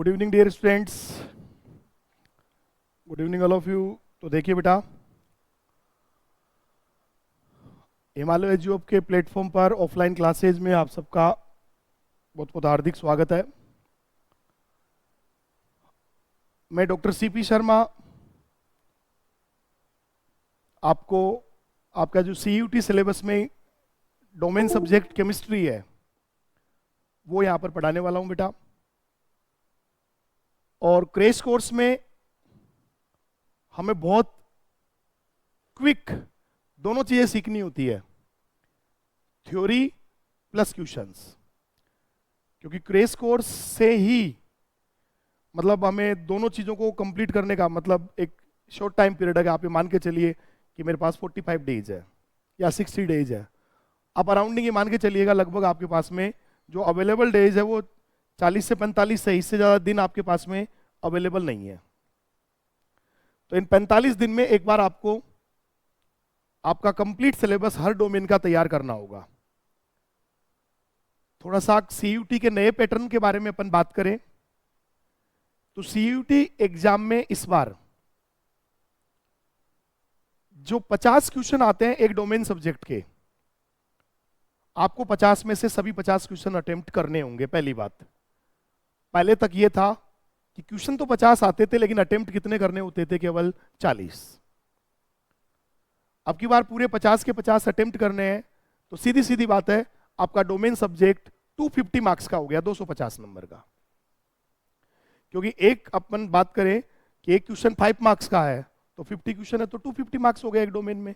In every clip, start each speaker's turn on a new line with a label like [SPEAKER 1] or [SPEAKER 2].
[SPEAKER 1] Good evening dear students, good evening all of you. तो देखिए बेटा, हिमालय एजुअप के प्लेटफॉर्म पर ऑफलाइन क्लासेज में आप सबका बहुत बहुत हार्दिक स्वागत है। मैं डॉक्टर सीपी शर्मा आपको आपका जो सीयूटी सिलेबस में डोमेन सब्जेक्ट केमिस्ट्री है वो यहाँ पर पढ़ाने वाला हूँ बेटा। और क्रैश कोर्स में हमें बहुत क्विक दोनों चीजें सीखनी होती है, थ्योरी प्लस क्वेश्चंस, क्योंकि क्रैश कोर्स से ही मतलब हमें दोनों चीजों को कंप्लीट करने का मतलब एक शॉर्ट टाइम पीरियड है। आप ये मान के चलिए कि मेरे पास 45 डेज है या 60 डेज है, आप अराउंडिंग ये मान के चलिएगा लगभग आपके पास में जो अवेलेबल डेज है वो 40 से 45 से, इससे ज़्यादा दिन आपके पास में अवेलेबल नहीं है। तो इन 45 दिन में एक बार आपको आपका कंप्लीट सिलेबस हर डोमेन का तैयार करना होगा। थोड़ा सा सीयूटी के नए पैटर्न के बारे में अपन बात करें तो सीयूटी एग्जाम में इस बार जो 50 क्वेश्चन आते हैं एक डोमेन सब्जेक्ट के, आपको 50 में से सभी 50 क्वेश्चन अटेम्प्ट करने होंगे। पहली बात, पहले तक ये था कि क्वेश्चन तो 50 आते थे लेकिन अटेम्प्ट कितने करने होते थे, केवल 40। अब की बार पूरे 50 के 50 अटेम्प्ट करने हैं, तो सीधी सीधी बात है आपका डोमेन सब्जेक्ट 250 मार्क्स का हो गया, 250 नंबर का। क्योंकि एक अपन बात करें कि एक क्वेश्चन 5 मार्क्स का है तो 50 क्वेश्चन है तो 250 मार्क्स हो गए एक डोमेन में।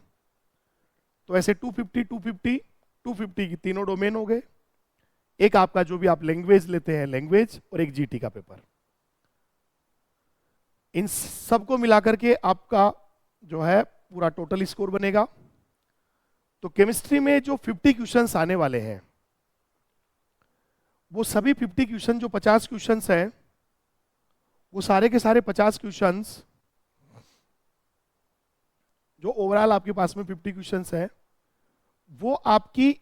[SPEAKER 1] तो ऐसे 250 250 250 की तीनों डोमेन हो गए। एक आपका जो भी आप लैंग्वेज लेते हैं लैंग्वेज, और एक जीटी का पेपर, इन सबको मिलाकर के आपका जो है पूरा टोटल स्कोर बनेगा। तो केमिस्ट्री में जो 50 क्वेश्चंस आने वाले हैं वो सभी 50 क्वेश्चन जो 50 क्वेश्चंस हैं वो सारे के सारे 50 क्वेश्चंस जो ओवरऑल आपके पास में 50 क्वेश्चंस हैं वो आपकी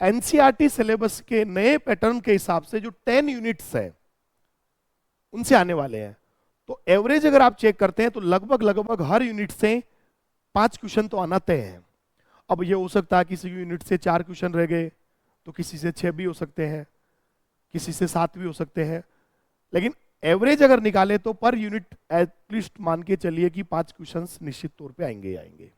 [SPEAKER 1] एनसीईआरटी सिलेबस के नए पैटर्न के हिसाब से जो 10 यूनिट्स हैं उनसे आने वाले हैं। तो एवरेज अगर आप चेक करते हैं तो लगभग लगभग हर यूनिट से 5 क्वेश्चन तो आना तय है। अब ये हो सकता है किसी यूनिट से 4 क्वेश्चन रह गए, तो किसी से 6 भी हो सकते हैं, किसी से 7 भी हो सकते हैं, लेकिन एवरेज अगर निकाले तो पर यूनिट एटलीस्ट मान के चलिए कि 5 क्वेश्चंस निश्चित तौर पे आएंगे ही आएंगे।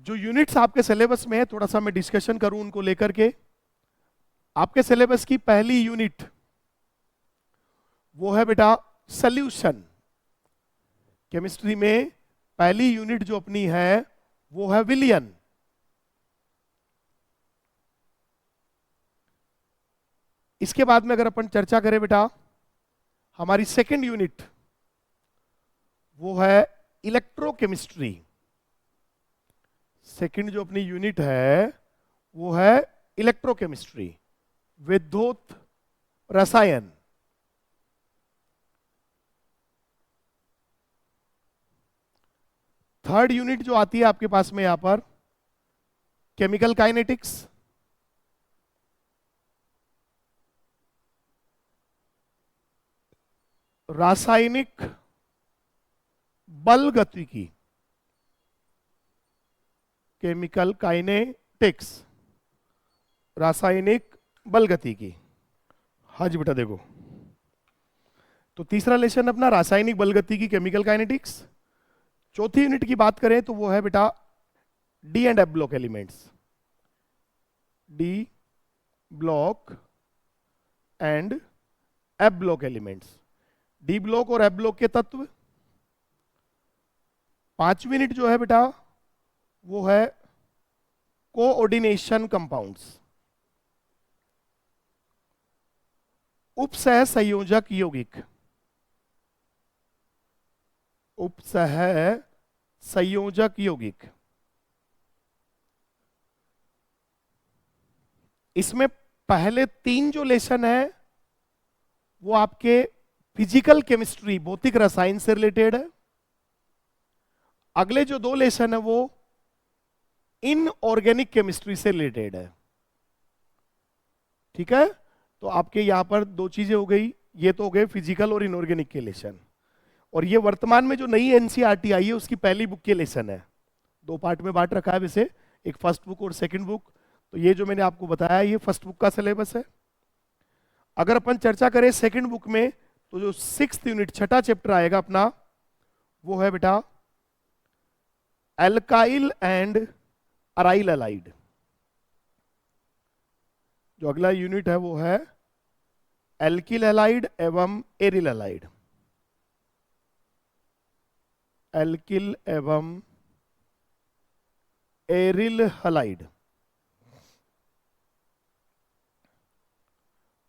[SPEAKER 1] जो यूनिट्स आपके सिलेबस में है थोड़ा सा मैं डिस्कशन करूं उनको लेकर के। आपके सिलेबस की पहली यूनिट वो है बेटा सॉल्यूशन। केमिस्ट्री में पहली यूनिट जो अपनी है वो है विलियन। इसके बाद में अगर अपन चर्चा करें बेटा, हमारी सेकेंड यूनिट वो है इलेक्ट्रोकेमिस्ट्री। सेकेंड जो अपनी यूनिट है वो है इलेक्ट्रोकेमिस्ट्री, विद्युत रसायन। थर्ड यूनिट जो आती है आपके पास में यहां पर केमिकल काइनेटिक्स। रासायनिक बल गतिकी, केमिकल काइनेटिक्स, रासायनिक बल गतिकी। हाँ जी बेटा देखो, तो तीसरा लेसन अपना रासायनिक बल गतिकी, केमिकल काइनेटिक्स। चौथी यूनिट की बात करें तो वो है बेटा D and F block elements, D block and F block elements, D block और एफ ब्लॉक के तत्व। पांचवी यूनिट जो है बेटा वो है कोऑर्डिनेशन कंपाउंड्स, उपसह संयोजक यौगिक, उपसह संयोजक यौगिक। इसमें पहले 3 जो लेसन है वो आपके फिजिकल केमिस्ट्री, भौतिक रसायन से रिलेटेड है। अगले जो 2 लेसन है वो इनऑर्गेनिक केमिस्ट्री से रिलेटेड है। ठीक है, तो आपके यहाँ पर दो चीजें हो गई, ये तो हो गए फिजिकल और इनऑर्गेनिक के लेसन, और ये वर्तमान में जो नई एनसीईआरटी आई है उसकी पहली बुक के लेसन है। दो पार्ट में बांट रखा है वैसे, एक फर्स्ट बुक और सेकंड बुक। तो ये जो मैंने आपको बताया ये फर्स्ट बुक का सिलेबस है। अगर अपन चर्चा करें सेकंड बुक में, तो जो 6th यूनिट छठा चैप्टर आएगा अपना, वो है बेटा एल्काइल एंड अराइल एलाइड। जो अगला यूनिट है वो है एल्किल एलाइड एवं एरिल एलाइड। एल्किल एवं एरिल हलाइड।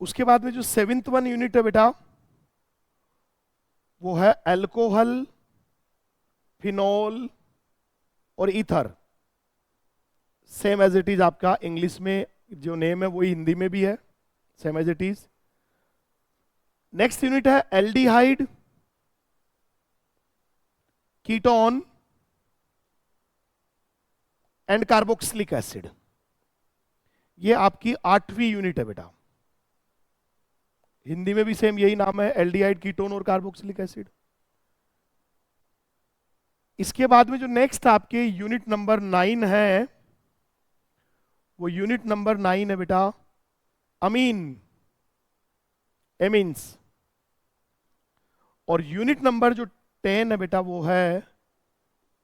[SPEAKER 1] उसके बाद में जो 7th वन यूनिट है बेटा, वो है अल्कोहल, फिनॉल और ether. Same as it is आपका इंग्लिश में जो नेम है वही हिंदी में भी है, same as it is. Next unit है aldehyde, ketone and carboxylic acid. ये आपकी 8वीं यूनिट है बेटा। हिंदी में भी सेम यही नाम है, एल्डिहाइड, कीटोन और कार्बोक्सिलिक एसिड। इसके बाद में जो नेक्स्ट आपके यूनिट नंबर 9 है, वो यूनिट नंबर 9 है बेटा अमीन, एमीन्स। और यूनिट नंबर जो 10 है बेटा वो है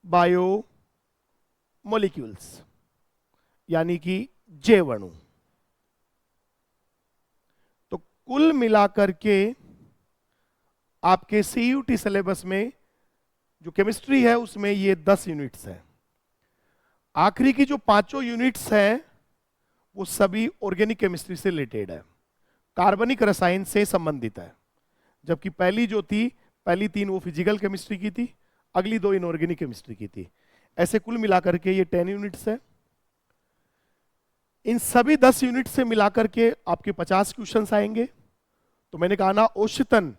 [SPEAKER 1] बायो मॉलिक्यूल्स, यानी कि जैव अणु। तो कुल मिलाकर के आपके सीयूटी सिलेबस में जो केमिस्ट्री है उसमें ये 10 यूनिट्स हैं। आखिरी की जो 5 यूनिट्स हैं वो सभी ऑर्गेनिक केमिस्ट्री से रिलेटेड है, कार्बनिक रसायन से संबंधित है। जबकि पहली जो थी, पहली 3 वो फिजिकल केमिस्ट्री की थी, अगली 2 इनऑर्गेनिक केमिस्ट्री की थी। ऐसे कुल मिलाकर के ये 10 यूनिट्स है। इन सभी 10 यूनिट से मिलाकर के आपके 50 क्वेश्चंस आएंगे। तो मैंने कहा ना, औसतन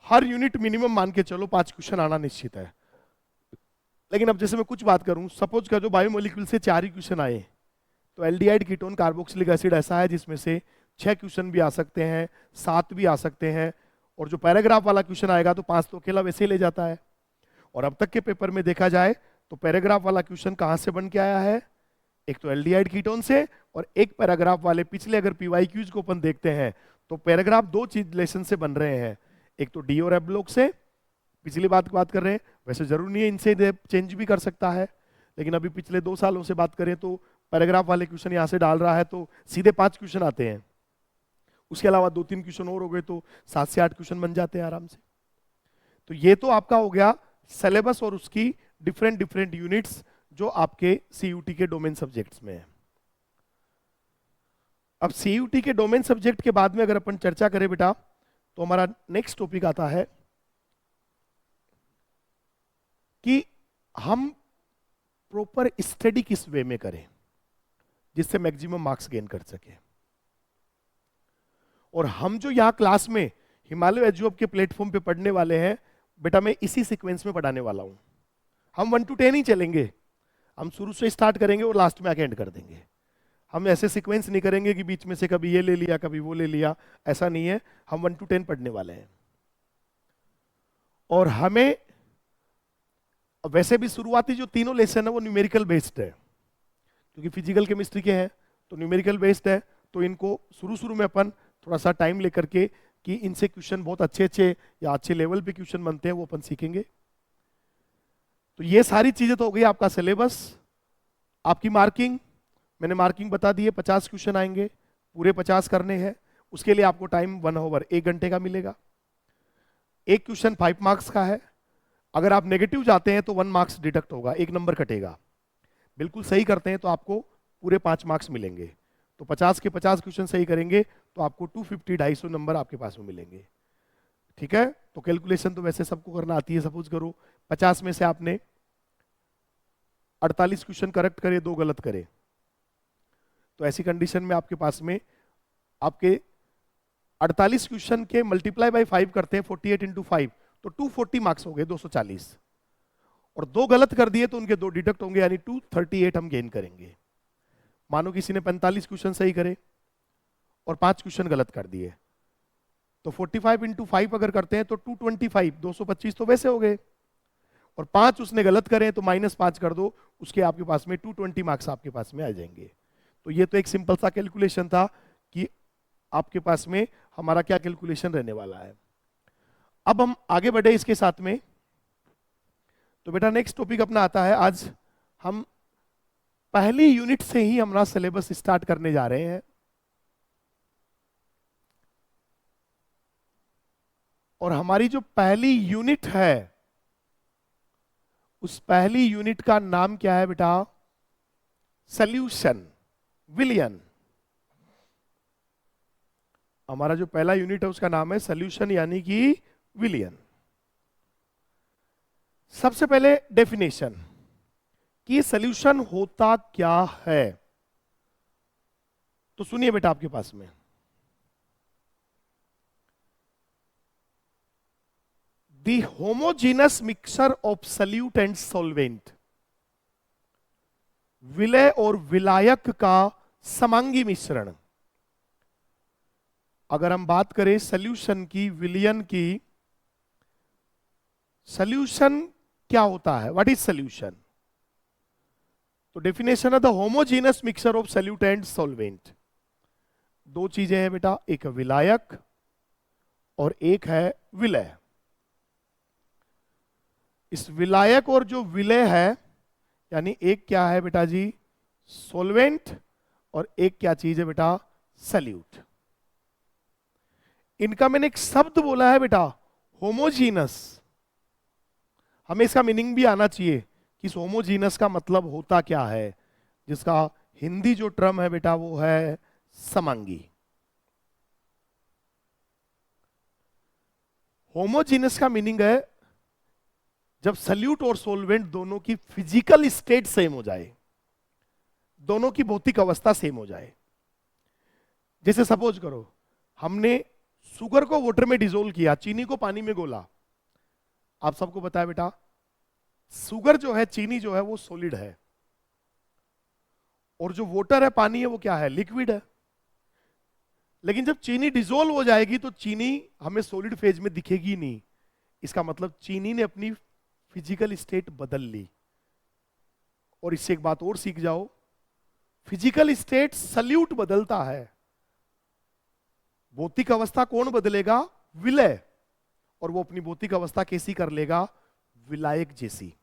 [SPEAKER 1] हर यूनिट मिनिमम मान के चलो 5 क्वेश्चन आना निश्चित है। लेकिन अब जैसे मैं कुछ बात करूं, सपोज कर जो बायोमोलिक्यूल से 4 ही क्वेश्चन आए, तो एल्डिहाइड, कीटोन, कार्बोक्सिलिक एसिड ऐसा है जिसमें से 6 क्वेश्चन भी आ सकते हैं, 7 भी आ सकते हैं, और जो पैराग्राफ वाला क्वेश्चन आएगा तो 5 तो अकेला वैसे ही ले जाता है। और अब तक के पेपर में देखा जाए तो पैराग्राफ वाला क्वेश्चन कहां से बन के आया है, एक तो एल्डिहाइड कीटोन से, और एक पैराग्राफ वाले पिछले अगर पीवाईक्यूज को अपन देखते हैं तो पैराग्राफ 2 चीज लेसन से बन रहे हैं, एक तो डी और एफ ब्लॉक से, पिछली बात कर रहे हैं। वैसे जरूरी नहीं है इनसे चेंज भी कर सकता है, लेकिन अभी पिछले 2 सालों से बात करें तो पैराग्राफ वाले क्वेश्चन यहां से डाल रहा है तो सीधे 5 क्वेश्चन आते हैं। उसके अलावा 2-3 क्वेश्चन और हो गए तो 7 से 8 क्वेश्चन बन जाते हैं आराम से। तो ये तो आपका हो गया सिलेबस और उसकी डिफरेंट यूनिट्स जो आपके सीयूटी के डोमेन सब्जेक्ट्स में है। अब सीयूटी के डोमेन सब्जेक्ट के बाद में अगर अपन चर्चा करें बेटा, तो हमारा नेक्स्ट टॉपिक आता है कि हम प्रॉपर स्टडी किस वे में करें जिससे मैक्सिमम मार्क्स गेन कर सके। और हम जो यहां क्लास में हिमालय एजुअब के प्लेटफॉर्म पे पढ़ने वाले हैं बेटा, मैं इसी सीक्वेंस में पढ़ाने वाला हूं। हम 1 to 10 ही चलेंगे, हम शुरू से स्टार्ट करेंगे और लास्ट में आके एंड कर देंगे। हम ऐसे सीक्वेंस नहीं करेंगे कि बीच में से कभी ये ले लिया कभी वो ले लिया, ऐसा नहीं है। हम 1 to 10 पढ़ने वाले हैं। और हमें वैसे भी शुरुआती जो 3 लेसन है वो न्यूमेरिकल बेस्ड है, क्योंकि फिजिकल केमिस्ट्री के हैं तो न्यूमेरिकल बेस्ड है। तो इनको शुरू में अपन थोड़ा सा टाइम लेकर के कि इनसे क्वेश्चन बहुत अच्छे या अच्छे लेवल पे क्वेश्चन बनते हैं वो अपन सीखेंगे। तो ये सारी चीजें तो हो गई आपका सिलेबस। आपकी मार्किंग मैंने मार्किंग बता दी है, 50 क्वेश्चन आएंगे, पूरे 50 करने हैं। उसके लिए आपको टाइम 1 आवर 1 घंटे का मिलेगा। एक क्वेश्चन 5 मार्क्स का है। अगर आप नेगेटिव जाते हैं तो 1 मार्क्स डिडक्ट होगा, 1 नंबर कटेगा। बिल्कुल सही करते हैं तो आपको पूरे 5 मार्क्स मिलेंगे। तो 50 के 50 क्वेश्चन सही करेंगे तो आपको 250-250 नंबर आपके पास में मिलेंगे। ठीक है, तो कैलकुलेशन तो वैसे सबको करना आती है। सपोज करो 50 में से आपने 48 क्वेश्चन करेक्ट करे, 2 गलत करे, तो ऐसी कंडीशन में आपके पास में आपके 48 क्वेश्चन के मल्टीप्लाई बाय 5 करते हैं, 48 इंटू 5, तो 240 मार्क्स हो गए, 240। और 2 गलत कर दिए तो उनके 2 डिडक्ट होंगे, यानी 238 हम गेन करेंगे। मानो किसी ने 45 क्वेश्चन सही करे और 5 क्वेश्चन गलत कर दिए। तो 45 इंटू 5 अगर करते हैं तो 225, 225 तो वैसे हो गए, और 5 उसने गलत करे तो -5 कर दो, उसके आपके पास में 220 मार्क्स आपके पास में आ जाएंगे। तो ये तो एक सिंपल सा कैलकुलेशन था कि आपके पास में हमारा क्या कैलकुलेशन रहने वाला है। अब हम आगे बढ़े इसके साथ में। तो बेटा नेक्स्ट टॉपिक अपना आता है, आज हम पहली यूनिट से ही हमारा सिलेबस स्टार्ट करने जा रहे हैं। और हमारी जो पहली यूनिट है, उस पहली यूनिट का नाम क्या है बेटा? सॉल्यूशन, विलियन। हमारा जो पहला यूनिट है उसका नाम है सॉल्यूशन यानी कि विलियन। सबसे पहले डेफिनेशन कि सॉल्यूशन होता क्या है, तो सुनिए बेटा आपके पास में। The homogeneous mixture of solute and solvent, विलय और विलायक का समांगी मिश्रण। अगर हम बात करें सॉल्यूशन की, विलियन की, सॉल्यूशन क्या होता है? What is solution? तो डेफिनेशन है the homogeneous mixture of solute and solvent. दो चीजें हैं बेटा, एक विलायक और एक है विलय। इस विलायक और जो विलय है, यानी एक क्या है बेटा जी? सॉल्वेंट, और एक क्या चीज है बेटा? सॉल्यूट। इनका मैंने एक शब्द बोला है बेटा, होमोजीनस। हमें इसका मीनिंग भी आना चाहिए कि इस होमोजीनस का मतलब होता क्या है, जिसका हिंदी जो टर्म है बेटा वो है समांगी। होमोजीनस का मीनिंग है जब सॉल्यूट और सॉल्वेंट दोनों की फिजिकल स्टेट सेम हो जाए, दोनों की भौतिक अवस्था सेम हो जाए। जैसे सपोज करो हमने शुगर को वाटर में डिसोल्व किया, चीनी को पानी में घोला। आप सबको पता है बेटा शुगर जो है, चीनी जो है वो सॉलिड है, और जो वाटर है, पानी है, वो क्या है? लिक्विड है। लेकिन जब चीनी डिसोल्व हो जाएगी तो चीनी हमें सॉलिड फेज में दिखेगी नहीं। इसका मतलब चीनी ने अपनी फिजिकल स्टेट बदल ली। और इससे एक बात और सीख जाओ, फिजिकल स्टेट सॉल्यूट बदलता है, भौतिक अवस्था कौन बदलेगा? विलय। और वो अपनी भौतिक अवस्था कैसी कर लेगा? विलायक जैसी,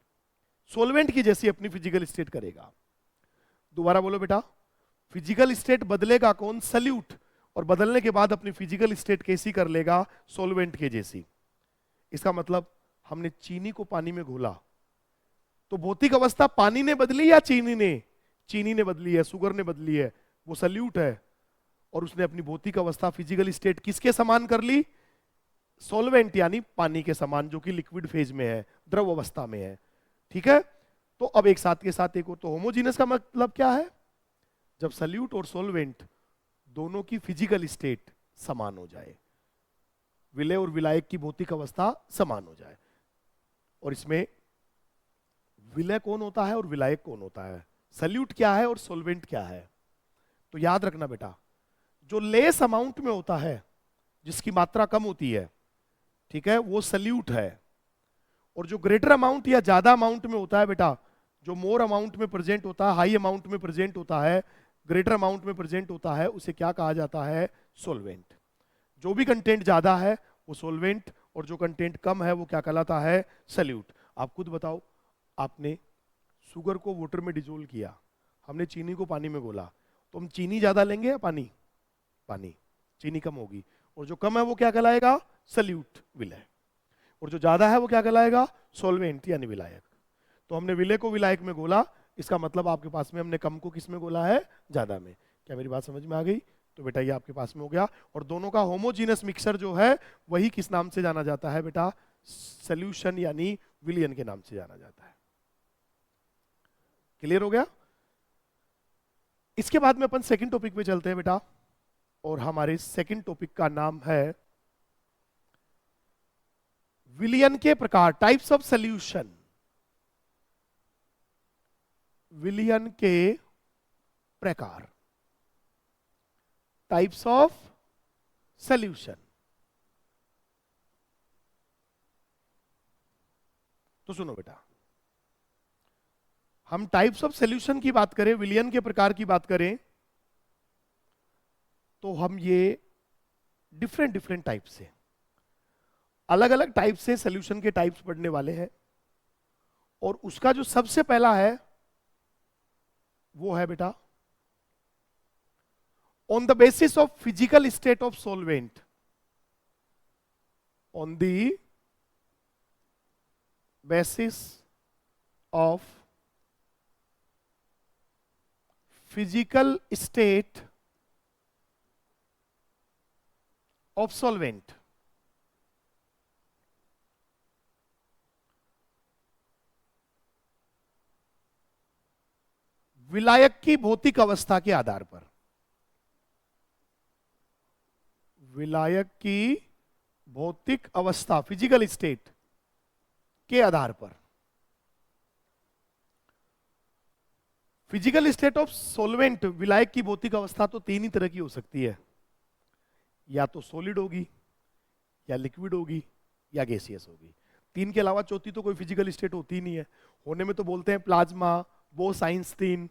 [SPEAKER 1] सॉल्वेंट की जैसी अपनी फिजिकल स्टेट करेगा। दोबारा बोलो बेटा, फिजिकल स्टेट बदलेगा कौन? सॉल्यूट। और बदलने के बाद अपनी फिजिकल स्टेट कैसी कर लेगा? सॉल्वेंट के जैसी। इसका मतलब हमने चीनी को पानी में घोला तो भौतिक अवस्था पानी ने बदली या चीनी ने? चीनी ने बदली है, शुगर ने बदली है, वो सॉल्यूट है। और उसने अपनी भौतिक अवस्था, फिजिकल स्टेट किसके समान कर ली? सॉल्वेंट यानी पानी के समान, जो कि लिक्विड फेज में है, द्रव अवस्था में है। ठीक है। तो अब एक साथ के साथ एक और, तो होमोजीनस का मतलब क्या है? जब सॉल्यूट और सॉल्वेंट दोनों की फिजिकल स्टेट समान हो जाए, विलय और विलायक की भौतिक अवस्था समान हो जाए। और इसमें विलय कौन होता है और विलायक कौन होता है? सॉल्यूट क्या है और सॉल्वेंट क्या है? तो याद रखना बेटा, जो लेस अमाउंट में होता है, जिसकी मात्रा कम होती है, ठीक है, वो सॉल्यूट है। और जो ग्रेटर अमाउंट या ज्यादा अमाउंट में होता है बेटा, जो मोर अमाउंट में प्रेजेंट होता है, हाई अमाउंट में प्रेजेंट होता है, ग्रेटर अमाउंट में प्रेजेंट होता है, उसे क्या कहा जाता है? सॉल्वेंट। जो भी कंटेंट ज्यादा है वो सॉल्वेंट, और जो कंटेंट कम है वो क्या कहलाता है? सॉल्यूट। आप खुद बताओ, आपने शुगर को वाटर में डिसोल्व किया, हमने चीनी को पानी में घोला, तो हम चीनी ज्यादा लेंगे या पानी? पानी। चीनी कम होगी, और जो कम है वो क्या कहलाएगा? सॉल्यूट, विलय। और जो ज्यादा है वो क्या कहलाएगा? सॉल्वेंट यानी विलायक। तो हमने विलय को विलायक में घोला, इसका मतलब आपके पास में हमने कम को किस में घोला है? ज्यादा में। क्या मेरी बात समझ में आ गई? तो बेटा ये आपके पास में हो गया। और दोनों का होमोजीनस मिक्सचर जो है वही किस नाम से जाना जाता है बेटा? सॉल्यूशन यानी विलियन के नाम से जाना जाता है। क्लियर हो गया? इसके बाद में अपन सेकंड टॉपिक पे चलते हैं बेटा, और हमारे सेकंड टॉपिक का नाम है विलियन के प्रकार, टाइप्स ऑफ सॉल्यूशन। विलियन के प्रकार। Types of solution. तो सुनो बेटा, हम टाइप्स ऑफ सॉल्यूशन की बात करें, विलियन के प्रकार की बात करें, तो हम ये डिफरेंट डिफरेंट टाइप से, अलग अलग टाइप से सॉल्यूशन के टाइप्स पढ़ने वाले हैं। और उसका जो सबसे पहला है वो है बेटा, on the basis of physical state of solvent, on the basis of physical state of solvent, विलायक की भौतिक अवस्था के आधार पर, विलायक की भौतिक अवस्था फिजिकल स्टेट के आधार पर, फिजिकल स्टेट ऑफ सॉल्वेंट, विलायक की भौतिक अवस्था तो तीन ही तरह की हो सकती है, या तो सॉलिड होगी, या लिक्विड होगी, या गैसियस होगी। तीन के अलावा चौथी तो कोई फिजिकल स्टेट होती ही नहीं है। होने में तो बोलते हैं प्लाज्मा, वो साइंस तीन,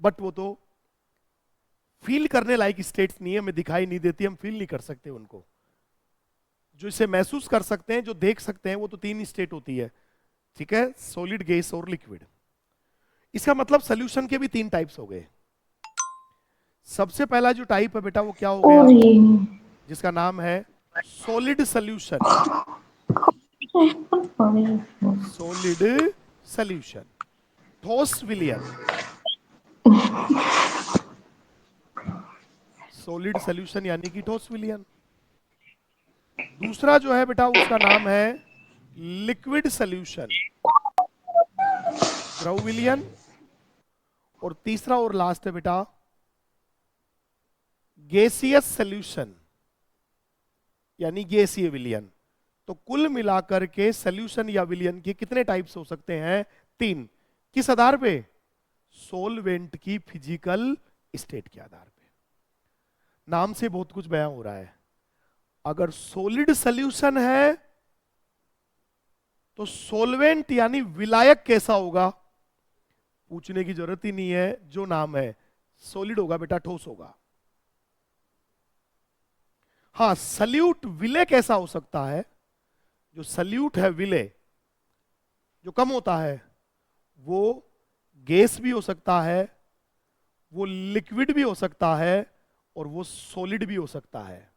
[SPEAKER 1] बट वो तो फील करने लायक स्टेट्स नहीं है, हमें दिखाई नहीं देती, हम फील नहीं कर सकते उनको। जो इसे महसूस कर सकते हैं, जो देख सकते हैं, वो तो तीन स्टेट होती है, ठीक है, सॉलिड, गैस और लिक्विड। इसका मतलब सॉल्यूशन के भी तीन टाइप्स हो गए। सबसे पहला जो टाइप है बेटा वो क्या हो गया, जिसका नाम है सॉलिड सॉल्यूशन, सॉलिड सॉल्यूशन, ठोस विलयन, सॉलिड सॉल्यूशन यानी कि ठोस विलयन। दूसरा जो है बेटा उसका नाम है लिक्विड सॉल्यूशन, द्रव विलयन। और तीसरा और लास्ट है बेटा गैसियस सॉल्यूशन, यानी गैसीय विलयन। तो कुल मिलाकर के सॉल्यूशन या विलयन के कितने टाइप्स हो सकते हैं? तीन। किस आधार पे? सोलवेंट की फिजिकल स्टेट के आधार पे। नाम से बहुत कुछ बयां हो रहा है। अगर सॉलिड सॉल्यूशन है तो सोलवेंट यानी विलायक कैसा होगा पूछने की जरूरत ही नहीं है, जो नाम है सॉलिड होगा बेटा, ठोस होगा। हां, सल्यूट विलय कैसा हो सकता है? जो सल्यूट है विलय जो कम होता है वो गैस भी हो सकता है, वो लिक्विड भी हो सकता है और वो सॉलिड भी हो सकता है।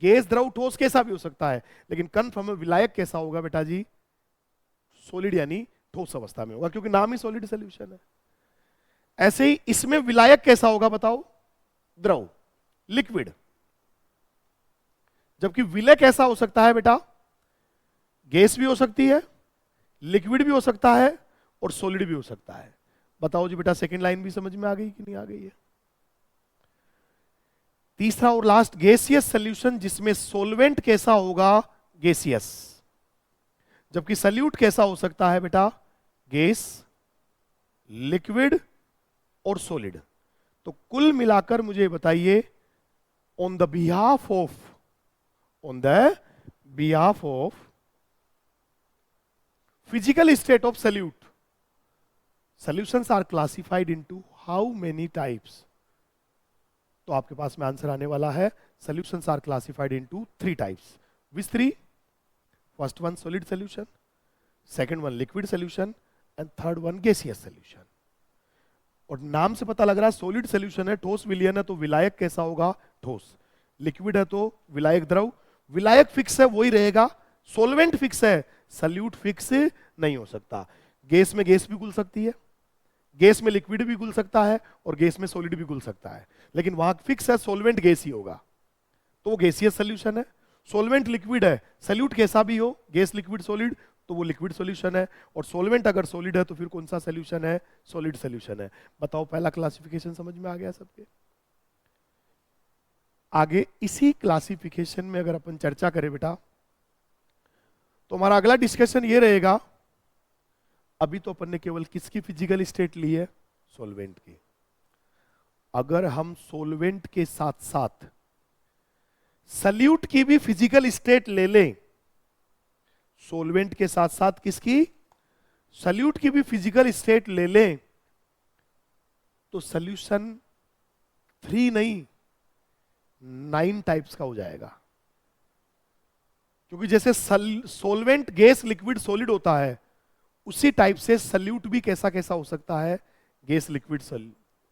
[SPEAKER 1] गैस, द्रव, ठोस कैसा भी हो सकता है, लेकिन कन्फर्म विलायक कैसा होगा बेटा जी? सॉलिड यानी ठोस अवस्था में होगा, क्योंकि नाम ही सॉलिड सॉल्यूशन है। ऐसे ही इसमें विलायक कैसा होगा बताओ? द्रव, लिक्विड। जबकि विलय कैसा हो सकता है बेटा? गैस भी हो सकती है, लिक्विड भी हो सकता है और सॉलिड भी हो सकता है। बताओ जी बेटा, सेकंड लाइन भी समझ में आ गई कि नहीं आ गई है? तीसरा और लास्ट गैसियस सॉल्यूशन, जिसमें सोलवेंट कैसा होगा? गैसियस। जबकि सल्यूट कैसा हो सकता है बेटा? गैस, लिक्विड और सॉलिड। तो कुल मिलाकर मुझे बताइए, on the behalf of physical state of solute, solutions are classified into how many types? तो आपके पास में आंसर आने वाला है, solutions are classified into 3 types. Which 3? First one solid solution, second one liquid solution and third one gaseous solution. और नाम से पता लग रहा है सॉलिड सॉल्यूशन है, ठोस विलयन है, तो विलायक कैसा होगा? ठोस। लिक्विड है तो विलायक द्रव। विलायक फिक्स है वही रहेगा, सोलवेंट फिक्स है, सल्यूट फिक्स नहीं हो सकता। गैस में गैस भी घुल सकती है, गैस में लिक्विड भी घुल सकता है और गैस में सॉलिड भी घुल सकता है, लेकिन वहां फिक्स है सोलवेंट गैस ही होगा, तो वो गैसियस सॉल्यूशन है। सोलवेंट लिक्विड है, सल्यूट कैसा भी हो, गैस, लिक्विड, सॉलिड, तो वो लिक्विड सॉल्यूशन है। और सोलवेंट अगर सॉलिड है तो फिर कौन सा सॉल्यूशन है? सॉलिड सॉल्यूशन है। बताओ, पहला क्लासिफिकेशन समझ में आ गया सबके? आगे इसी क्लासिफिकेशन में अगर अपन चर्चा करें बेटा, तो हमारा अगला डिस्कशन ये रहेगा, अभी तो अपन ने केवल किसकी फिजिकल स्टेट ली है? सॉल्वेंट की। अगर हम सोलवेंट के साथ साथ सल्यूट की भी फिजिकल स्टेट ले लें, सोलवेंट के साथ साथ किसकी, सल्यूट की भी फिजिकल स्टेट ले लें, तो सॉल्यूशन 3 नहीं 9 टाइप्स का हो जाएगा। क्योंकि जैसे सोलवेंट गैस लिक्विड सॉलिड होता है, उसी टाइप से सल्यूट भी कैसा कैसा हो सकता है, गैस लिक्विड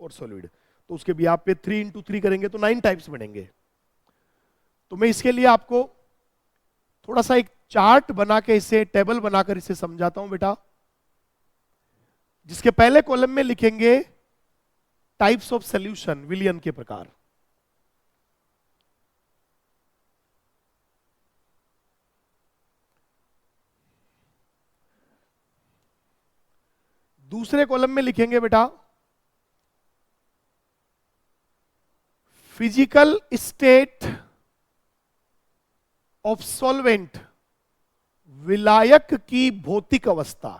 [SPEAKER 1] और सॉलिड। तो उसके भी आप पे 3 इंटू 3 करेंगे तो 9 टाइप्स बनेंगे। तो मैं इसके लिए आपको थोड़ा सा एक चार्ट बना के, इसे टेबल बनाकर इसे समझाता हूं बेटा। जिसके पहले कॉलम में लिखेंगे टाइप्स ऑफ सॉल्यूशन, विलियन के प्रकार। दूसरे कॉलम में लिखेंगे बेटा फिजिकल स्टेट ऑफ सॉल्वेंट, विलायक की भौतिक अवस्था।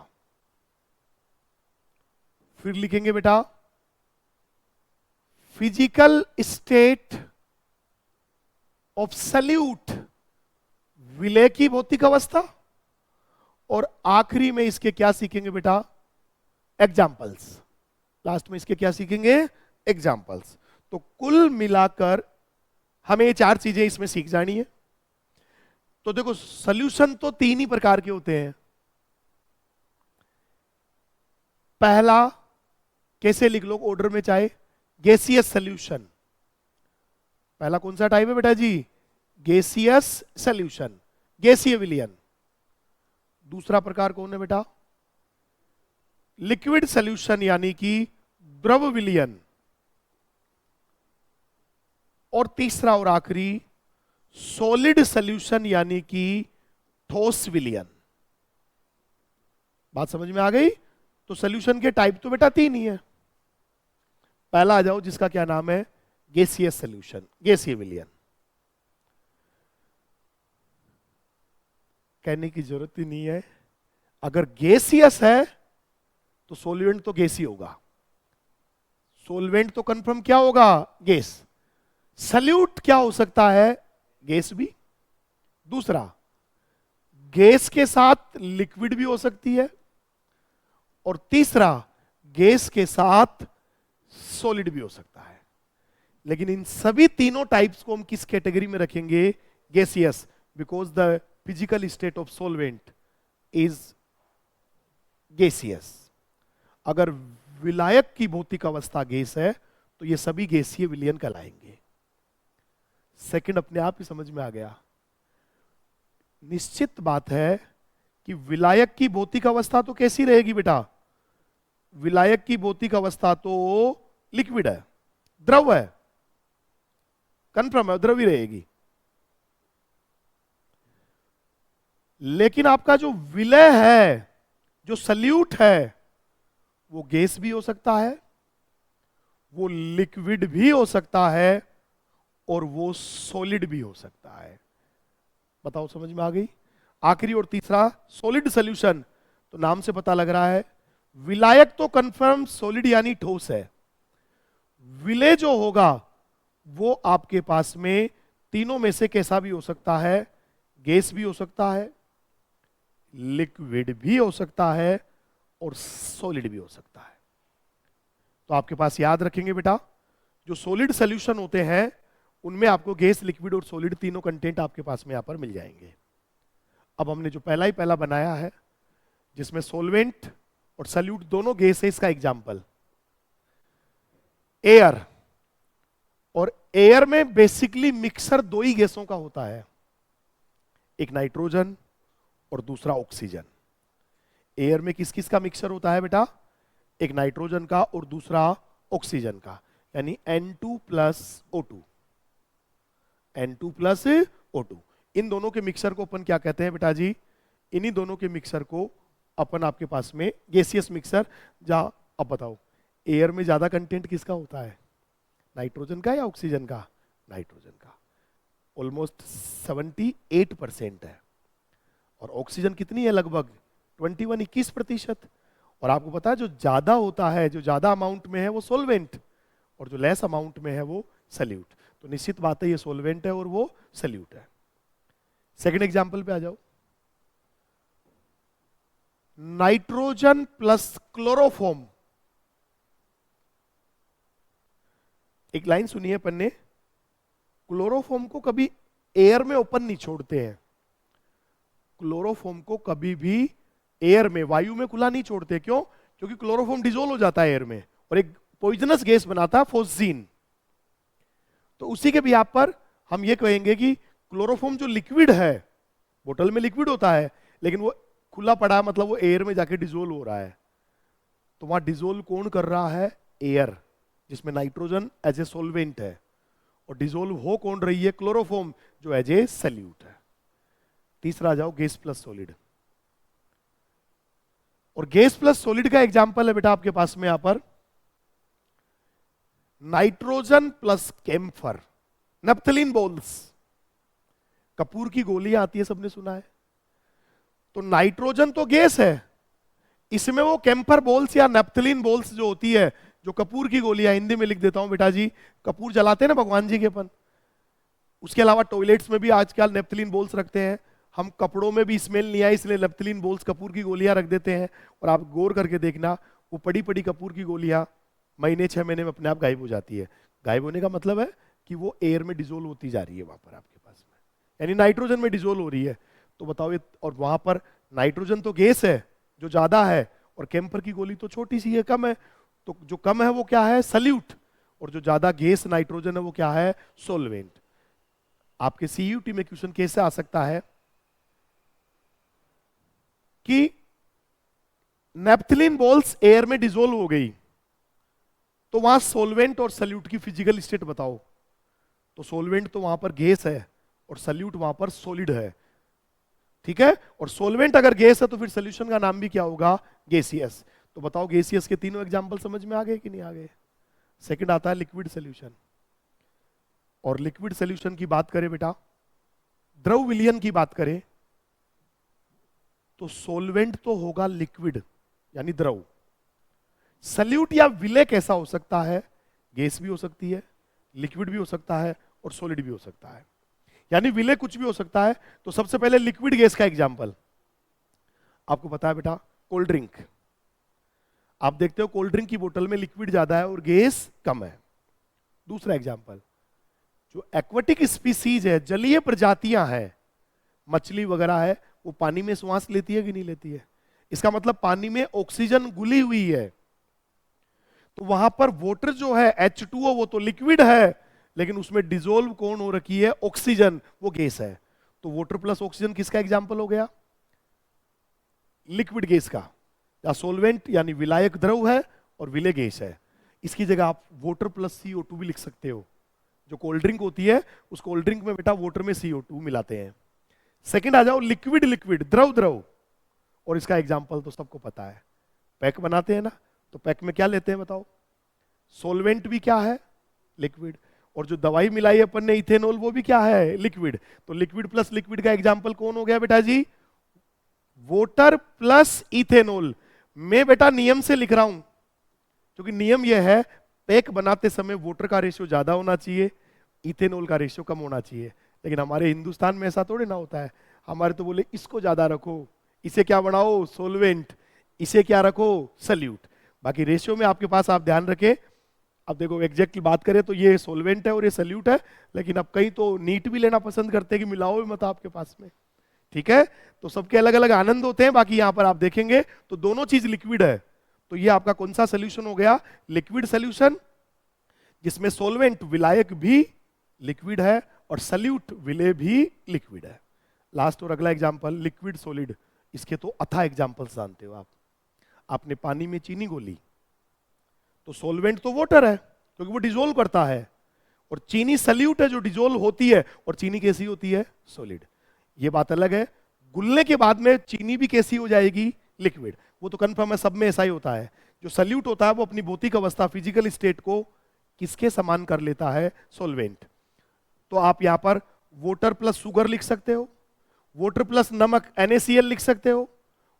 [SPEAKER 1] फिर लिखेंगे बेटा फिजिकल स्टेट ऑफ सल्यूट, विलय की भौतिक अवस्था। और आखिरी में इसके क्या सीखेंगे बेटा, एग्जाम्पल्स। लास्ट में इसके क्या सीखेंगे, एग्जाम्पल्स। तो कुल मिलाकर हमें ये 4 चीजें इसमें सीख जानी है। तो देखो सॉल्यूशन तो 3 ही प्रकार के होते हैं। पहला कैसे लिख लो ऑर्डर में चाहे, गैसियस सॉल्यूशन। पहला कौन सा टाइप है बेटा जी, गैसियस सॉल्यूशन, गैसीय विलयन। दूसरा प्रकार कौन है बेटा, लिक्विड सॉल्यूशन यानी कि द्रव विलयन। और तीसरा और आखिरी सॉलिड सॉल्यूशन यानी कि ठोस विलयन। बात समझ में आ गई। तो सॉल्यूशन के टाइप तो बेटा 3 ही है। पहला आ जाओ जिसका क्या नाम है, गैसियस सॉल्यूशन, गैसीय विलयन। कहने की जरूरत ही नहीं है, अगर गैसियस है तो सोल्वेंट तो गैस ही होगा, सोलवेंट तो कंफर्म क्या होगा, गैस। सल्यूट क्या हो सकता है, गैस भी। दूसरा, गैस के साथ लिक्विड भी हो सकती है। और तीसरा, गैस के साथ सॉलिड भी हो सकता है। लेकिन इन सभी तीनों टाइप्स को हम किस कैटेगरी में रखेंगे, gaseous, because the physical state of solvent is gaseous. अगर विलायक की भौतिक अवस्था गैस है तो ये सभी गैसीय विलयन कहलाएंगे। सेकंड अपने आप ही समझ में आ गया। निश्चित बात है कि विलायक की भौतिक अवस्था तो कैसी रहेगी बेटा, विलायक की भौतिक अवस्था तो लिक्विड है, द्रव है, कन्फर्म है, द्रव ही रहेगी। लेकिन आपका जो विलय है, जो सल्यूट है, वो गैस भी हो सकता है, वो लिक्विड भी हो सकता है, और वो सॉलिड भी हो सकता है। बताओ समझ में आ गई। आखिरी और तीसरा सॉलिड सॉल्यूशन, तो नाम से पता लग रहा है विलायक तो कंफर्म सॉलिड यानी ठोस है। विलय जो होगा वो आपके पास में तीनों में से कैसा भी हो सकता है, गैस भी हो सकता है, लिक्विड भी हो सकता है, और सॉलिड भी हो सकता है। तो आपके पास याद रखेंगे बेटा, जो सॉलिड सॉल्यूशन होते हैं उनमें आपको गैस, लिक्विड और सॉलिड तीनों कंटेंट आपके पास में यहां पर मिल जाएंगे। अब हमने जो पहला ही पहला बनाया है जिसमें सॉल्वेंट और सल्यूट दोनों गैस है, इसका एग्जांपल एयर। और एयर में बेसिकली मिक्सर 2 ही गैसों का होता है, एक नाइट्रोजन और दूसरा ऑक्सीजन। एयर में किस किस का मिक्सर होता है बेटा, एक नाइट्रोजन का और दूसरा ऑक्सीजन का, यानी N2 plus O2, N2 plus O2। इन दोनों के मिक्सर को अपन क्या कहते हैं बेटा जी, इन्हीं दोनों के मिक्सर को अपन आपके पास में गैसियस मिक्सर। जहां अब बताओ एयर में ज्यादा कंटेंट किसका होता है, नाइट्रोजन का या ऑक्सीजन का, नाइट्रोजन का, ऑलमोस्ट 78% है। और ऑक्सीजन कितनी है, लगभग 21% और आपको पता है जो ज्यादा होता है, जो ज्यादा अमाउंट में है वो सॉल्वेंट, और जो लेस अमाउंट में है वो सल्यूट। तो निश्चित बात है ये सोलवेंट है और वो सल्यूट है। सेकंड एग्जांपल पे आ जाओ। Nitrogen plus chloroform. एक लाइन सुनिए अपन ने, क्लोरोफॉर्म को कभी एयर में ओपन नहीं छोड़ते हैं। क्लोरोफॉर्म को कभी भी एयर में, वायु में खुला नहीं छोड़ते। क्यों? क्योंकि क्लोरोफॉर्म डिसोल्व हो जाता है एयर में और एक पॉइजनस गैस बनाता है फोस्जीन। तो उसी के बिहाफ पर हम ये कहेंगे कि क्लोरोफॉर्म जो लिक्विड है, बोतल में लिक्विड होता है लेकिन वो खुला पड़ा, मतलब वो एयर में जाके डिसोल्व हो रहा है। तो वहां डिसोल्व कौन कर रहा है? एयर, जिसमें नाइट्रोजन एज ए सोलवेंट है, और डिसोल्व हो कौन रही है? क्लोरोफॉर्म, जो एज ए सल्यूट है। तीसरा आ जाओ, गैस प्लस सॉलिड। और गैस प्लस सॉलिड का एग्जांपल है बेटा आपके पास में यहां पर nitrogen plus camphor, naphthalene balls. कपूर की गोलियां आती है, सबने सुना है। तो नाइट्रोजन तो गैस है, इसमें वो कैम्फर बॉल्स या नैप्थलीन बॉल्स जो होती है, जो कपूर की गोलियां, हिंदी में लिख देता हूं बेटा जी, कपूर जलाते हैं ना भगवान जी के अपन। उसके अलावा टॉयलेट्स में भी आजकल नैप्थलीन बॉल्स रखते हैं। हम कपड़ों में भी स्मेल नहीं आए इसलिए नैप्थलीन बॉल्स, कपूर की गोलियां रख देते हैं। और आप गौर करके देखना, वो पड़ी पड़ी कपूर की गोलियां महीने 6 महीने में अपने आप गायब हो जाती है। गायब होने का मतलब है कि वो एयर में डिसोल्व होती जा रही है वहां पर आपके पास में, यानी नाइट्रोजन में डिसोल्व हो रही है। तो बताओ ये, और वहां पर नाइट्रोजन तो गैस है जो ज्यादा है, और कैम्फर की गोली तो छोटी सी है, कम है। तो जो कम है वो क्या है? सल्यूट। और जो ज्यादा गैस नाइट्रोजन है वो क्या है? सोलवेंट। आपके सीयूटी में क्वेश्चन कैसे आ सकता है कि नैप्थलीन बॉल्स एयर में डिसोल्व हो गई, तो वहां सोलवेंट और सल्यूट की फिजिकल स्टेट बताओ। तो सोलवेंट तो वहां पर गैस है और सल्यूट वहां पर सॉलिड है, ठीक है। और सोलवेंट अगर गैस है तो फिर सॉल्यूशन का नाम भी क्या होगा? गैसियस। तो बताओ गैसियस के तीनों एग्जांपल समझ में आ गए कि नहीं आ गए? सेकंड आता है लिक्विड सॉल्यूशन। और लिक्विड सॉल्यूशन की बात करें बेटा, द्रव विलयन की बात करें, तो सोलवेंट तो होगा लिक्विड यानी द्रव। सल्यूट या विलय कैसा हो सकता है? गैस भी हो सकती है, लिक्विड भी हो सकता है और सॉलिड भी हो सकता है, यानी विलय कुछ भी हो सकता है। तो सबसे पहले लिक्विड गैस का एग्जांपल आपको पता है बेटा, कोल्ड ड्रिंक। आप देखते हो कोल्ड ड्रिंक की बोतल में लिक्विड ज्यादा है और गैस कम है। दूसरा एग्जांपल, जो एक्वाटिक स्पीसीज है, जलीय प्रजातियां हैं, मछली वगैरह है, वो पानी में श्वास लेती है कि नहीं लेती है? इसका मतलब पानी में ऑक्सीजन घुली हुई है। तो वहां पर वाटर जो है H2O, वो तो लिक्विड है लेकिन उसमें डिसोल्व कौन हो रखी है? ऑक्सीजन, वो गैस है। तो वाटर प्लस ऑक्सीजन किसका एग्जांपल हो गया? लिक्विड गैस का। या सोलवेंट यानी विलायक द्रव है और विलय गैस है। इसकी जगह आप वाटर प्लस CO2 भी लिख सकते हो। जो कोल्ड ड्रिंक होती है, उस कोल्ड ड्रिंक में बेटा वाटर में CO2 मिलाते हैं। सेकंड आ जाओ, लिक्विड लिक्विड, द्रव द्रव। और इसका एग्जांपल तो सबको पता है, पैक बनाते हैं ना, तो पैक में क्या लेते हैं बताओ? सोलवेंट भी क्या है? लिक्विड। और जो दवाई मिलाई अपन ने इथेनॉल, वो भी क्या है? लिक्विड। तो लिक्विड प्लस लिक्विड का एग्जांपल कौन हो गया बेटा जी? Water plus ethanol. मैं बेटा नियम से लिख रहा हूं, क्योंकि नियम यह है पैक बनाते समय वाटर का रेशियो ज्यादा होना चाहिए, इथेनॉल का रेशियो कम होना चाहिए। लेकिन हमारे हिंदुस्तान में ऐसा थोड़ी ना होता है। हमारे तो बोले इसको ज्यादा रखो, इसे क्या बनाओ? सोलवेंट, इसे क्या रखो? सल्यूट। बाकी रेशियो में आपके पास आप ध्यान रखें। अब देखो एग्जैक्टली बात करें तो ये सोलवेंट है और ये सल्यूट है, लेकिन अब कहीं तो नीट भी लेना पसंद करते हैं कि मिलाओ मत आपके पास में, ठीक है। तो सबके अलग अलग आनंद होते हैं। बाकी यहां पर आप देखेंगे तो दोनों चीज लिक्विड है। तो ये आपका कौन सा सोल्यूशन हो गया? लिक्विड सोल्यूशन, जिसमें सोलवेंट विलायक भी लिक्विड है और सल्यूट विलय भी लिक्विड है। लास्ट और अगला एग्जांपल, लिक्विड सॉलिड। इसके तो अथाह एग्जांपल्स जानते हो आप। आपने पानी में चीनी घोली, तो सोलवेंट तो वाटर है क्योंकि वो डिसोल्व करता है, और चीनी सल्यूट है जो डिसोल्व होती है, और चीनी कैसी होती है? सॉलिड। ये बात अलग है, घुलने के बाद में चीनी भी कैसी हो जाएगी? लिक्विड। वो तो कंफर्म है, सब में ऐसा ही होता है। जो सल्यूट होता है वो अपनी भौतिक अवस्था, फिजिकल स्टेट को किसके समान कर लेता है? सोलवेंट। तो आप यहां पर वाटर प्लस शुगर लिख सकते हो, वाटर प्लस नमक NaCl लिख सकते हो,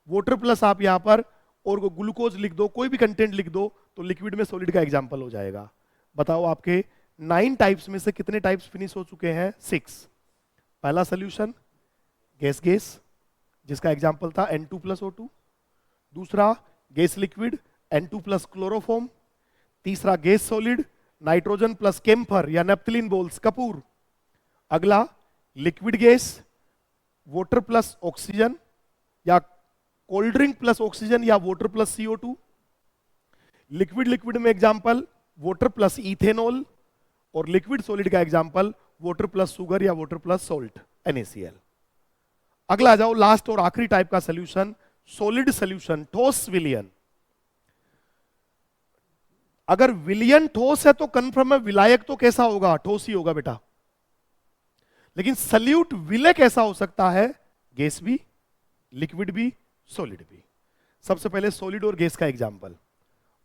[SPEAKER 1] वाटर प्लस आप यहां पर और ग्लूकोज लिख दो, कोई भी कंटेंट लिख दो, तो लिक्विड में सॉलिड का एग्जांपल हो जाएगा। बताओ आपके 9 टाइप्स में से कितने टाइप्स फिनिश हो चुके हैं? 6। पहला सोल्यूशन गैस गैस, जिसका एग्जाम्पल था N2 प्लस O2। दूसरा gas liquid N2 plus chloroform. तीसरा gas solid nitrogen plus camphor या नेप्थलीन बोल्स कपूर। अगला liquid gas water plus oxygen या कोल्ड ड्रिंक प्लस ऑक्सीजन या water plus CO2। Liquid liquid में एग्जाम्पल वाटर प्लस इथेनॉल, और liquid solid का example water plus sugar या water plus salt NaCl। अगला आ जाओ लास्ट और आखिरी टाइप का सोल्यूशन सॉलिड सोल्यूशन ठोस विलयन। अगर विलयन ठोस है तो कंफर्म है विलायक तो कैसा होगा? ठोस ही होगा बेटा। लेकिन सल्यूट विलय कैसा हो सकता है? गैस भी, लिक्विड भी, सॉलिड भी। सबसे पहले सॉलिड और गैस का एग्जांपल।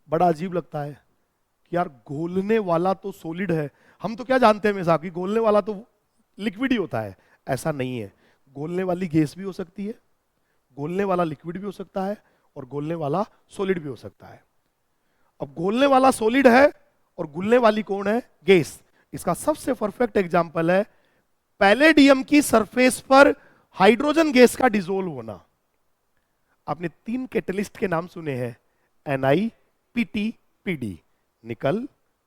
[SPEAKER 1] बड़ा अजीब लगता है कि यार घोलने वाला तो सॉलिड है, हम तो क्या जानते हैं हमेशा कि घोलने वाला तो लिक्विड ही होता है। ऐसा नहीं है, घोलने वाली गैस भी हो सकती है, घोलने वाला लिक्विड भी हो सकता है, और घोलने वाला सॉलिड भी हो सकता है। अब घोलने वाला सॉलिड है और घुलने वाली कौन है? गैस। इसका सबसे परफेक्ट एग्जांपल है पैलेडियम की सरफेस पर हाइड्रोजन गैस का डिसोल्व होना। आपने 3 कैटलिस्ट के नाम सुने हैं, Ni, Pt, Pd। निकल,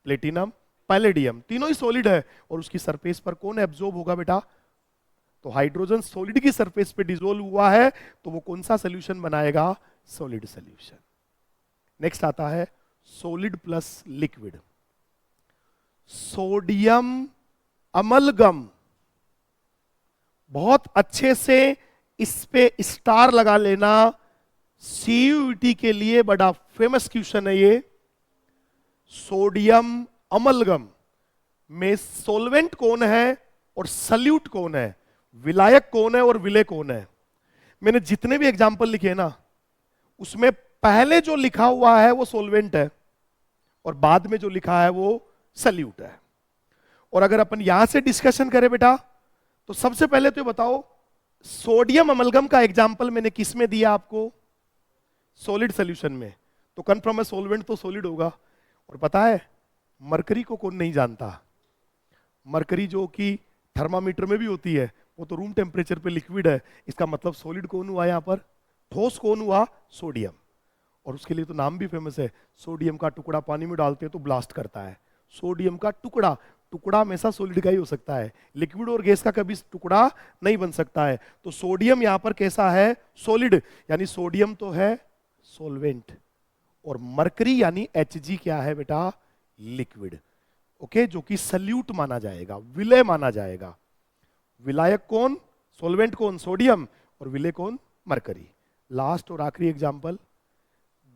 [SPEAKER 1] प्लेटिनम, पैलेडियम, तीनों ही सॉलिड है, और उसकी सरफेस पर कौन एब्जॉर्ब होगा बेटा? तो हाइड्रोजन सॉलिड की सरफेस पे डिसोल्व हुआ है, तो वो कौन सा सोल्यूशन बनाएगा? Solid solution. नेक्स्ट आता है solid plus liquid. Sodium amalgam, बहुत अच्छे से इस पे स्टार लगा लेना, CUET के लिए बड़ा फेमस क्वेश्चन है ये। सोडियम अमलगम में सोलवेंट कौन है और सल्यूट कौन है? विलायक कौन है और विलय कौन है? मैंने जितने भी एग्जाम्पल लिखे ना, उसमें पहले जो लिखा हुआ है वो सोलवेंट है, और बाद में जो लिखा है वो सल्यूट है। और अगर अपन यहां से डिस्कशन करें बेटा, तो सबसे पहले तो बताओ सोडियम अमलगम का एग्जाम्पल मैंने किस में दिया आपको? सॉलिड सोल्यूशन में। तो कंफर्म है सोलवेंट तो सॉलिड होगा। और पता है मरकरी को कौन नहीं जानता? मरकरी जो कि थर्मामीटर में भी होती है, वो तो रूम टेम्परेचर पे लिक्विड है। इसका मतलब सॉलिड कौन हुआ यहां पर? ठोस कौन हुआ? सोडियम। और उसके लिए तो नाम भी फेमस है, सोडियम का टुकड़ा पानी में डालते हैं तो ब्लास्ट करता है। सोडियम का टुकड़ा, टुकड़ा हमेशा सॉलिड का ही हो सकता है, लिक्विड और गैस का कभी टुकड़ा नहीं बन सकता है। तो सोडियम यहां पर कैसा है? सॉलिड, यानी सोडियम तो है सॉल्वेंट, और मरकरी यानी Hg क्या है बेटा? लिक्विड। ओके, जो कि सल्यूट माना जाएगा, विलय माना जाएगा। विलायक कौन? सॉल्वेंट कौन? सोडियम, और विलय कौन? मरकरी। लास्ट और आखिरी एग्जांपल,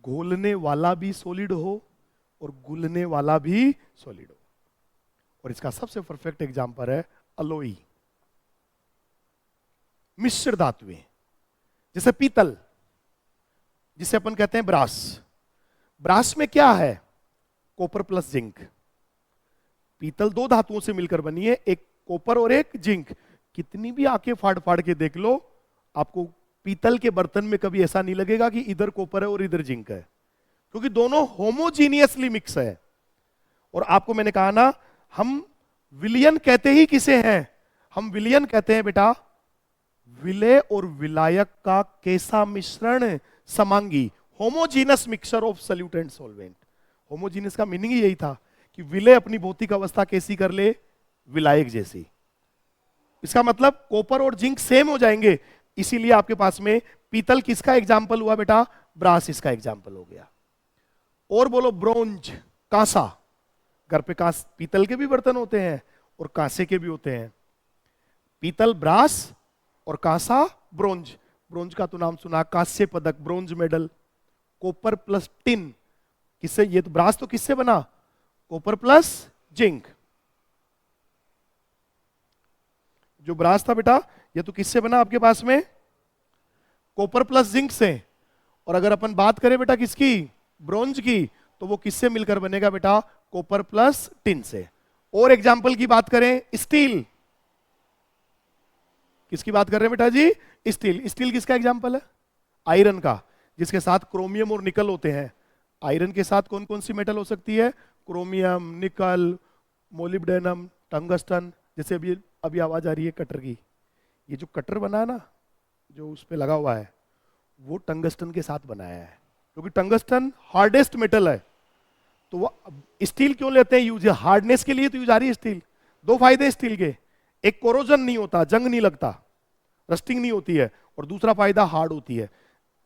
[SPEAKER 1] घोलने वाला भी सॉलिड हो और घुलने वाला भी सॉलिड हो, और इसका सबसे परफेक्ट एग्जांपल है अलोई। मिश्र धातुएं, जैसे पीतल, जिसे अपन कहते हैं ब्रास। ब्रास में क्या है? Copper plus zinc. पीतल 2 धातुओं से मिलकर बनी है, एक कॉपर और एक जिंक। कितनी भी आंखें फाड़ फाड़ के देख लो, आपको पीतल के बर्तन में कभी ऐसा नहीं लगेगा कि इधर कॉपर है और इधर जिंक है, क्योंकि दोनों होमोजीनियसली मिक्स है। और आपको मैंने कहा ना, हम विलयन कहते ही किसे हैं? हम विलयन कहते हैं बेटा विलय और विलायक का कैसा मिश्रण? समांगी, homogeneous mixture of solute and solvent. Homogeneous का मीनिंग ही यही था कि विलय अपनी भौतिक अवस्था कैसी कर ले? विलायक जैसी। इसका मतलब कॉपर और जिंक सेम हो जाएंगे। इसीलिए आपके पास में पीतल किसका एग्जाम्पल हुआ बेटा? ब्रास इसका एग्जाम्पल हो गया। और बोलो ब्रोंज, कांसा। घर पे पीतल के भी बर्तन होते हैं और कांसे के भी होते हैं। पीतल ब्रास और कांसा ब्रोंज। ब्रोंज का तो नाम सुना, कांस्य पदक, bronze medal. Copper plus tin, किससे? ये तो ब्रास तो किससे बना? Copper plus zinc. जो ब्रास था बेटा, ये तो किससे बना आपके पास में? कॉपर प्लस जिंक से। और अगर अपन बात करें बेटा किसकी? ब्रोंज की, तो वो किससे मिलकर बनेगा बेटा? कॉपर प्लस टिन से। और एग्जाम्पल की बात करें, स्टील। किसकी बात कर रहे हैं बेटा जी? स्टील। स्टील किसका एग्जाम्पल है? आयरन का, जिसके साथ क्रोमियम और निकल होते हैं। आयरन के साथ कौन कौन सी मेटल हो सकती है? क्रोमियम, निकल, मोलिब्डेनम, टंगस्टन। जैसे अभी अभी आवाज आ रही है कटर की, ये जो कटर बना है ना, जो उस पे लगा हुआ है, वो टंगस्टन के साथ बनाया है, क्योंकि टंगस्टन हार्डेस्ट मेटल है। तो वो स्टील क्यों लेते हैं यूज? हार्डनेस के लिए तो यूज आ रही है स्टील। दो फायदे स्टील के, एक कोरोजन नहीं होता, जंग नहीं लगता, रस्टिंग नहीं होती है, और दूसरा फायदा हार्ड होती है।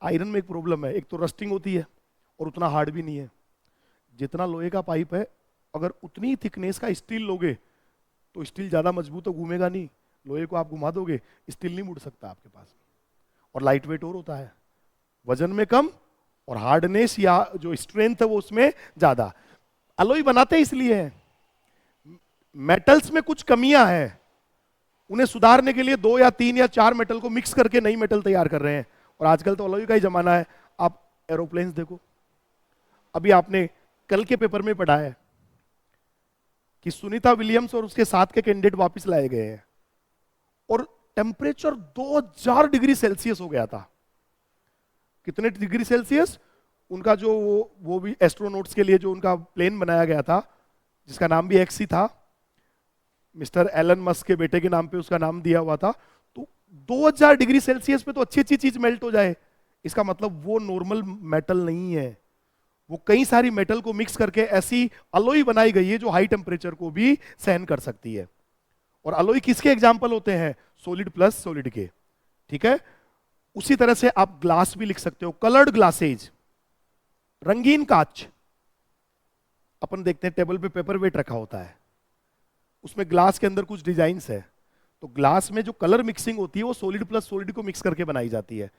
[SPEAKER 1] आयरन में एक प्रॉब्लम है, एक तो रस्टिंग होती है और उतना हार्ड भी नहीं है। जितना लोहे का पाइप है, अगर उतनी थिकनेस का स्टील लोगे तो स्टील ज्यादा मजबूत तो घूमेगा नहीं। लोहे को आप घुमा दोगे, स्टील नहीं मुड़ सकता आपके पास। और लाइट वेट और होता है, वजन में कम, और हार्डनेस या जो स्ट्रेंथ है वो उसमें ज्यादा। अलॉय बनाते इसलिए हैं, मेटल्स में कुछ कमियां हैं, उन्हें सुधारने के लिए 2 या 3 या 4 मेटल को मिक्स करके नई मेटल तैयार कर रहे हैं। और आजकल तो अलॉय का ही जमाना है। आप एरोप्लेन्स देखो, अभी आपने कल के पेपर में पढ़ा है कि सुनीता विलियम्स और उसके साथ के कैंडिडेट वापस लाए गए हैं, और टेम्परेचर 2000 डिग्री सेल्सियस हो गया था। कितने डिग्री सेल्सियस? उनका जो वो भी एस्ट्रोनॉट्स के लिए जो उनका प्लेन बनाया गया था, जिसका नाम भी एक्स ही था, मिस्टर एलन मस्क के बेटे के नाम पे उसका नाम दिया हुआ था। तो 2000 डिग्री सेल्सियस पे तो अच्छी अच्छी चीज मेल्ट हो जाए, इसका मतलब वो नॉर्मल मेटल नहीं है। वो कई सारी मेटल को मिक्स करके ऐसी अलॉय बनाई गई है जो हाई टेम्परेचर को भी सहन कर सकती है। और अलॉय किसके एग्जाम्पल होते हैं? सॉलिड प्लस सॉलिड के। ठीक है, उसी तरह से आप ग्लास भी लिख सकते हो, कलर्ड ग्लासेज, रंगीन कांच। अपन देखते हैं टेबल पे पेपर वेट रखा होता है, उसमें ग्लास के अंदर कुछ डिजाइन्स है, तो ग्लास में जो कलर मिक्सिंग होती है वो सॉलिड प्लस सॉलिड को मिक्स करके बनाई जाती है।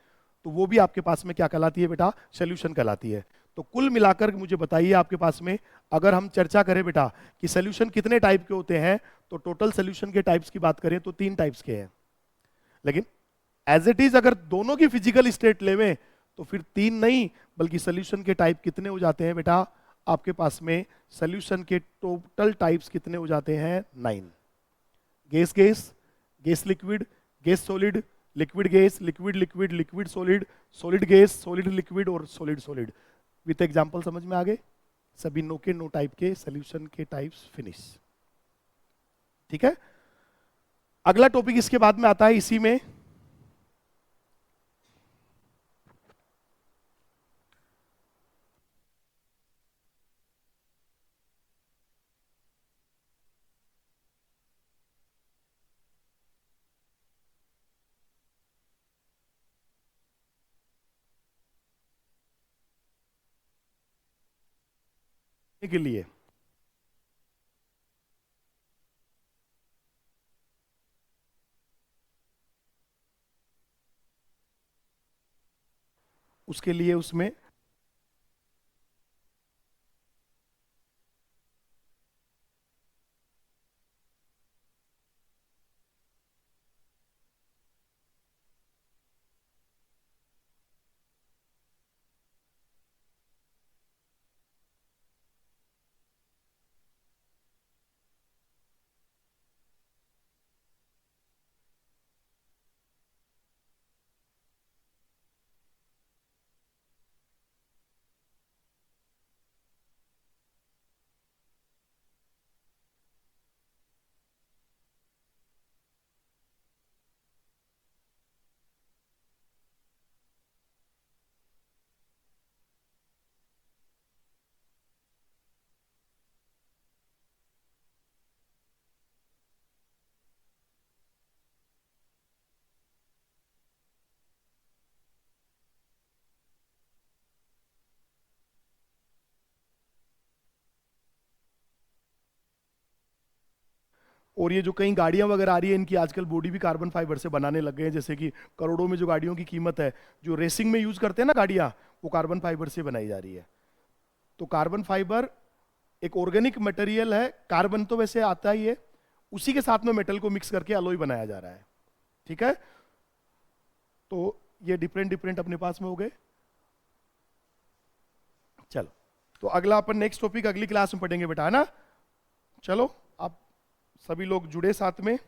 [SPEAKER 1] तो वो भी आपके पास में क्या कहलाती है बेटा? सॉल्यूशन कहलाती है। तो कुल मिलाकर मुझे बताइए आपके पास में, अगर हम चर्चा करें बेटा कि सॉल्यूशन कितने टाइप के होते हैं, तो टोटल सॉल्यूशन के टाइप्स की बात करें तो 3 टाइप्स के हैं। लेकिन एज इट इज अगर दोनों की फिजिकल स्टेट लेवें तो फिर 3 नहीं, बल्कि सॉल्यूशन के टाइप कितने हो जाते हैं बेटा? आपके पास में सॉल्यूशन के टोटल टाइप्स कितने हो जाते हैं? 9। Gas gas, gas liquid, gas solid, liquid gas, liquid liquid, liquid solid, solid gas, solid liquid और सॉलिड सॉलिड। विथ एग्जांपल समझ में आ गए? सभी नो के नो टाइप के सॉल्यूशन के टाइप्स फिनिश। ठीक है, अगला टॉपिक इसके बाद में आता है इसी में, के लिए उसके लिए उसमें और ये जो कई गाड़ियां वगैरह आ रही है, इनकी आजकल बॉडी भी कार्बन फाइबर से बनाने लग गए हैं। जैसे कि करोड़ों में जो गाड़ियों की कीमत है, जो रेसिंग में यूज करते हैं ना गाड़ियां, वो कार्बन फाइबर से बनाई जा रही है। तो कार्बन फाइबर एक ऑर्गेनिक मटेरियल है, कार्बन तो वैसे आता ही है, उसी के साथ में मेटल को मिक्स करके अलॉय बनाया जा रहा है। ठीक है, तो ये डिफरेंट डिफरेंट अपने पास में हो गए। चलो, तो अगला अपन नेक्स्ट टॉपिक अगली क्लास में पढ़ेंगे बेटा, है ना? चलो, आप सभी लोग जुड़े साथ में।